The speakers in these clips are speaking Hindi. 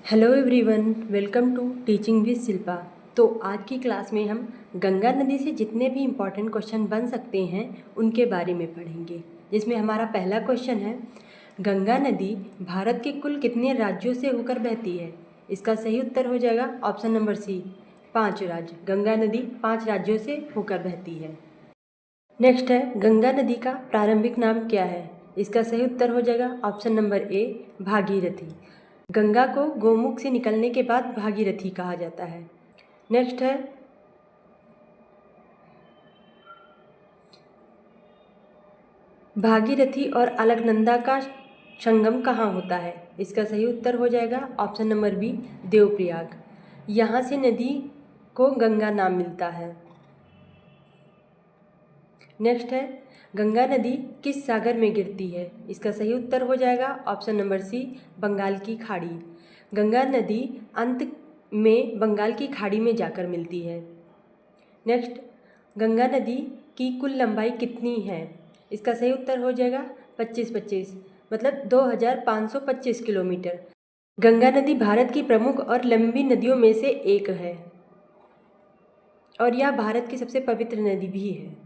Hello everyone, welcome to teaching with Shilpa. तो आज की क्लास में हम गंगा नदी से जितने भी इम्पॉर्टेंट क्वेश्चन बन सकते हैं उनके बारे में पढ़ेंगे। जिसमें हमारा पहला क्वेश्चन है, गंगा नदी भारत के कुल कितने राज्यों से होकर बहती है? इसका सही उत्तर हो जाएगा ऑप्शन नंबर सी, 5 राज्य। गंगा नदी 5 राज्यों से होकर बहती है। नेक्स्ट है, गंगा नदी का प्रारंभिक नाम क्या है? इसका सही उत्तर हो जाएगा option number A, Bhagirathi. Ganga को गोमुख से निकलने के बाद भागीरथी कहा जाता है। नेक्स्ट है, भागीरथी और अलकनंदा का संगम कहाँ होता है? इसका सही उत्तर हो जाएगा ऑप्शन नंबर बी, देवप्रयाग। यहाँ से नदी को गंगा नाम मिलता है। नेक्स्ट है, गंगा नदी किस सागर में गिरती है? इसका सही उत्तर हो जाएगा ऑप्शन नंबर सी, बंगाल की खाड़ी। गंगा नदी अंत में बंगाल की खाड़ी में जाकर मिलती है। नेक्स्ट, गंगा नदी की कुल लंबाई कितनी है? इसका सही उत्तर हो जाएगा 25-25, मतलब 2525 किलोमीटर। गंगा नदी भारत की प्रमुख और लंबी नदियों में से एक है और यह भारत की सबसे पवित्र नदी भी है।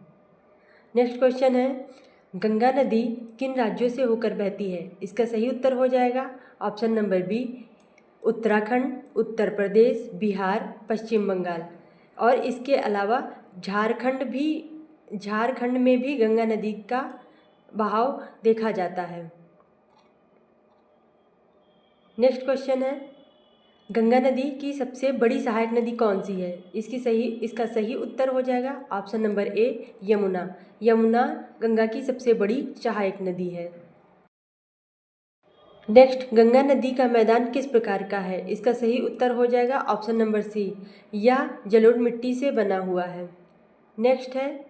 नेक्स्ट क्वेश्चन है, गंगा नदी किन राज्यों से होकर बहती है? इसका सही उत्तर हो जाएगा option number B, Uttarakhand, Uttar Pradesh, Bihar, पश्चिम बंगाल। और इसके अलावा झारखंड में भी गंगा नदी का बहाव देखा जाता है। नेक्स्ट क्वेश्चन है, गंगा नदी की सबसे बड़ी सहायक नदी कौन सी है? इसका सही उत्तर हो जाएगा option number A, Yamuna. Yamuna Ganga की सबसे बड़ी सहायक नदी है। नेक्स्ट, गंगा नदी का मैदान किस प्रकार का है? इसका सही उत्तर हो जाएगा ऑप्शन नंबर सी, यह जलोढ़ मिट्टी से बना हुआ है। नेक्स्ट है,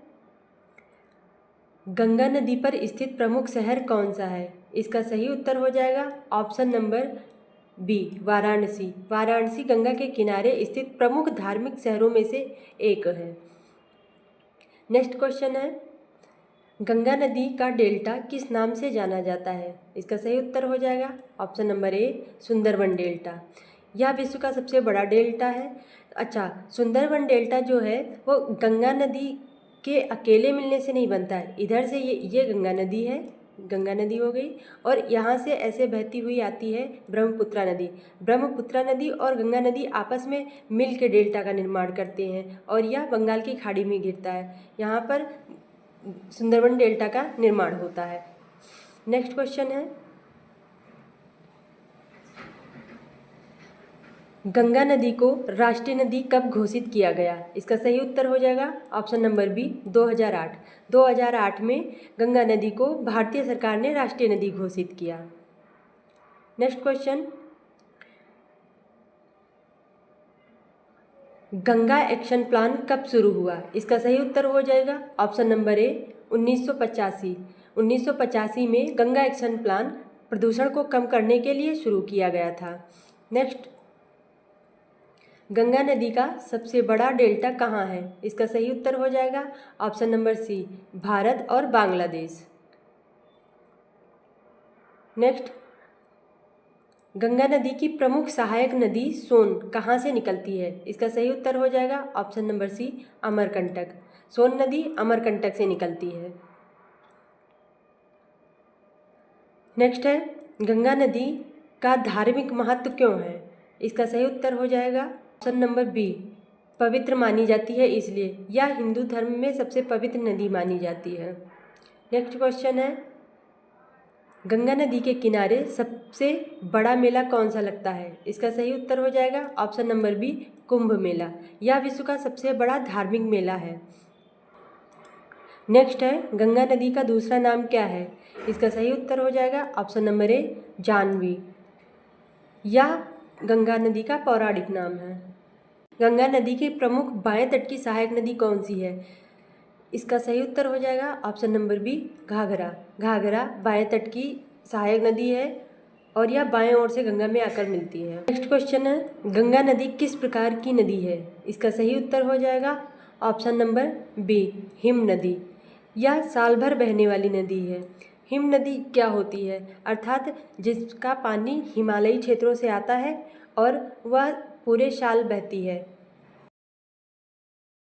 गंगा नदी पर स्थित प्रमुख शहर कौन सा है? इसका सही उत्तर हो जाएगा option number B, Varanasi. Varanasi Ganga के किनारे स्थित प्रमुख धार्मिक शहरों में से एक है। नेक्स्ट क्वेश्चन है, गंगा नदी का डेल्टा किस नाम से जाना जाता है? इसका सही उत्तर हो जाएगा option number A, Sundarban delta. यह विश्व का सबसे बड़ा डेल्टा है। अच्छा, सुंदरबन डेल्टा जो है वो गंगा नदी के अकेले मिलने से नहीं बनता है। इधर से ये गंगा नदी है, गंगा नदी हो गई, और यहाँ से ऐसे बहती हुई आती है ब्रह्मपुत्रा नदी। ब्रह्मपुत्रा नदी और गंगा नदी आपस में मिल के डेल्टा का निर्माण करते हैं और यह बंगाल की खाड़ी में गिरता है। यहाँ पर सुंदरबन डेल्टा का निर्माण होता है। नेक्स्ट क्वेश्चन है, गंगा नदी को राष्ट्रीय नदी कब घोषित किया गया? इसका सही उत्तर हो जाएगा ऑप्शन नंबर बी, 2008। 2008 में गंगा नदी को भारतीय सरकार ने राष्ट्रीय नदी घोषित किया। Next question, Ganga action plan कब शुरू हुआ? इसका सही उत्तर हो जाएगा ऑप्शन नंबर ए, 1985। 1985 में गंगा एक्शन प्लान प्रदूषण को कम करने के लिए शुरू किया गया था। नेक्स्ट, गंगा नदी का सबसे बड़ा डेल्टा कहाँ है? इसका सही उत्तर हो जाएगा ऑप्शन नंबर सी, भारत और बांग्लादेश। नेक्स्ट, गंगा नदी की प्रमुख सहायक नदी सोन कहाँ से निकलती है? इसका सही उत्तर हो जाएगा ऑप्शन नंबर सी, अमरकंटक। सोन नदी अमरकंटक से निकलती है। नेक्स्ट है, गंगा नदी का धार्मिक महत्व क्यों है? इसका सही उत्तर हो जाएगा ऑप्शन नंबर बी, पवित्र मानी जाती है इसलिए। यह हिंदू धर्म में सबसे पवित्र नदी मानी जाती है। नेक्स्ट क्वेश्चन है, गंगा नदी के किनारे सबसे बड़ा मेला कौन सा लगता है? इसका सही उत्तर हो जाएगा option number B, Kumbh Mela. यह विश्व का सबसे बड़ा धार्मिक मेला है। नेक्स्ट है, गंगा नदी का दूसरा नाम क्या है? इसका सही उत्तर हो जाएगा ऑप्शन नंबर ए, जाह्नवी। यह गंगा नदी का पौराणिक नाम है। गंगा नदी के प्रमुख बाएं तट की सहायक नदी कौन सी है? इसका सही उत्तर हो जाएगा option number B, Ghaghara. Ghaghara बाएं तट की सहायक नदी है और यह बाएं ओर से गंगा में आकर मिलती है। नेक्स्ट क्वेश्चन है, गंगा नदी किस प्रकार की नदी है? इसका सही उत्तर हो जाएगा ऑप्शन नंबर बी, हिम नदी। यह साल भर बहने वाली नदी है। हिम नदी क्या होती है? अर्थात जिसका पानी हिमालयी क्षेत्रों से आता है और वह पूरे साल बहती है।